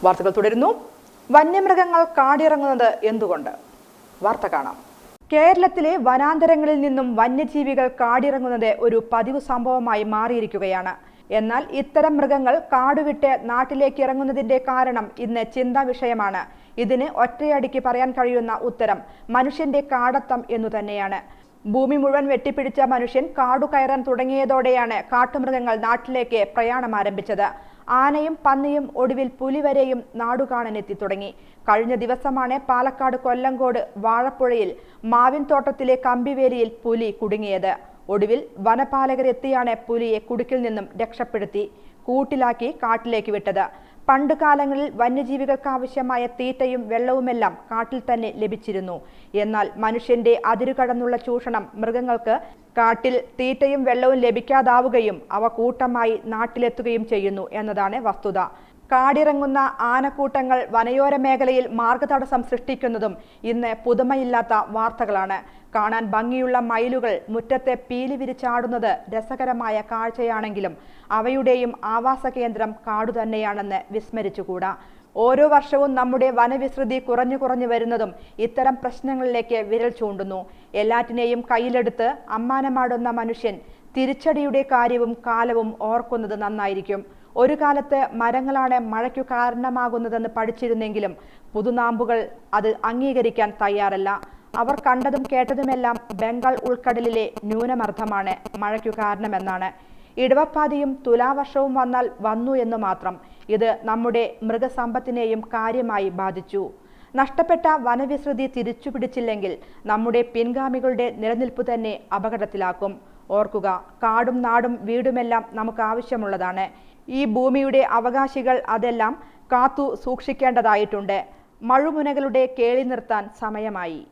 വാർത്തകൾ തുടരുന്നു. വന്യമൃഗങ്ങൾ കാടിറങ്ങുന്നത് എന്തുകൊണ്ട്? വാർത്ത കാണാം. കേരളത്തിലെ വനാന്തരങ്ങളിൽ നിന്നും വന്യജീവികൾ കാടിറങ്ങുന്നത് ഒരു പതിവ് സംഭവമായി മാറിയിരിക്കുകയാണ്. എന്നാൽ ഇത്തരം മൃഗങ്ങൾ കാടുവിട്ട് നാട്ടിലേക്ക് ഇറങ്ങുന്നതിന്റെ കാരണം ഇന്ന് ചിന്താ വിഷയമാണ്. ഇതിന് ഒറ്റയടിക്ക് പറയാൻ കഴിയുന്ന ഉത്തരം മനുഷ്യന്റെ കാടത്തം എന്നു തന്നെയാണ്. ഭൂമി മുഴുവൻ വെട്ടിപ്പിടിച്ച മനുഷ്യൻ കാടു കയറാൻ തുടങ്ങിയതോടെയാണ് കാട്ടുമൃഗങ്ങൾ നാട്ടിലേക്ക് പ്രയാണം ആരംഭിച്ചത്. ആനയും പന്നിയും ഒടുവിൽ പുലി വരെയും നാടുകാണാനെത്തി തുടങ്ങി. കഴിഞ്ഞ ദിവസമാണ് പാലക്കാട് കൊല്ലങ്കോട് വാഴപ്പുഴയിൽ മാവിൻ തോട്ടത്തിലെ കമ്പിവേലിയിൽ പുലി കുടുങ്ങിയത്. ഒടുവിൽ വനപാലകരെത്തിയാണ് പുലിയെ കുടുക്കിൽ നിന്നും രക്ഷപ്പെടുത്തി കൂട്ടിലാക്കി കാട്ടിലേക്ക് വിട്ടത്. പണ്ടുകാലങ്ങളിൽ വന്യജീവികൾക്ക് ആവശ്യമായ തീറ്റയും വെള്ളവുമെല്ലാം കാട്ടിൽ തന്നെ ലഭിച്ചിരുന്നു. എന്നാൽ മനുഷ്യന്റെ അതിരുകടന്നുള്ള ചൂഷണം മൃഗങ്ങൾക്ക് കാട്ടിൽ തീറ്റയും വെള്ളവും ലഭിക്കാതാവുകയും അവ കൂട്ടമായി നാട്ടിലെത്തുകയും ചെയ്യുന്നു എന്നതാണ് വസ്തുത. കാടിറങ്ങുന്ന ആനക്കൂട്ടങ്ങൾ വനയോര മേഖലയിൽ മാർഗതടസ്സം സൃഷ്ടിക്കുന്നതും ഇന്ന് പുതുമയില്ലാത്ത വാർത്തകളാണ്. കാണാൻ ഭംഗിയുള്ള മയിലുകൾ മുറ്റത്തെ പീലി വിരിച്ചാടുന്നത് രസകരമായ കാഴ്ചയാണെങ്കിലും അവയുടെയും ആവാസ കേന്ദ്രം കാടു തന്നെയാണെന്ന് വിസ്മരിച്ചുകൂടാ. ഓരോ വർഷവും നമ്മുടെ വനവിസ്തൃതി കുറഞ്ഞു വരുന്നതും ഇത്തരം പ്രശ്നങ്ങളിലേക്ക് വിരൽ ചൂണ്ടുന്നു. എല്ലാറ്റിനെയും കയ്യിലെടുത്ത് അമ്മാനമാടുന്ന മനുഷ്യൻ തിരിച്ചടിയുടെ കാര്യവും കാലവും ഓർക്കുന്നത് നന്നായിരിക്കും. ഒരു കാലത്ത് മരങ്ങളാണ് മഴയ്ക്കു കാരണമാകുന്നതെന്ന് പഠിച്ചിരുന്നെങ്കിലും പുതുനാമ്പുകൾ അത് അംഗീകരിക്കാൻ തയ്യാറല്ല. അവർ കണ്ടതും കേട്ടതുമെല്ലാം ബംഗാൾ ഉൾക്കടലിലെ ന്യൂനമർദ്ദമാണ് മഴയ്ക്കു കാരണമെന്നാണ്. ഇടവപ്പാതിയും തുലാവർഷവും വന്നാൽ വന്നു എന്ന് മാത്രം. ഇത് നമ്മുടെ മൃഗസമ്പത്തിനെയും കാര്യമായി ബാധിച്ചു. നഷ്ടപ്പെട്ട വനവിസ്തൃതി തിരിച്ചുപിടിച്ചില്ലെങ്കിൽ നമ്മുടെ പിൻഗാമികളുടെ നിലനിൽപ്പ് തന്നെ അപകടത്തിലാക്കും. ഓർക്കുക, കാടും നാടും വീടുമെല്ലാം നമുക്ക് ആവശ്യമുള്ളതാണ്. ഈ ഭൂമിയുടെ അവകാശികൾ അതെല്ലാം കാത്തു സൂക്ഷിക്കേണ്ടതായിട്ടുണ്ട്. മഴുമുനകളുടെ കേളി നിർത്താൻ സമയമായി.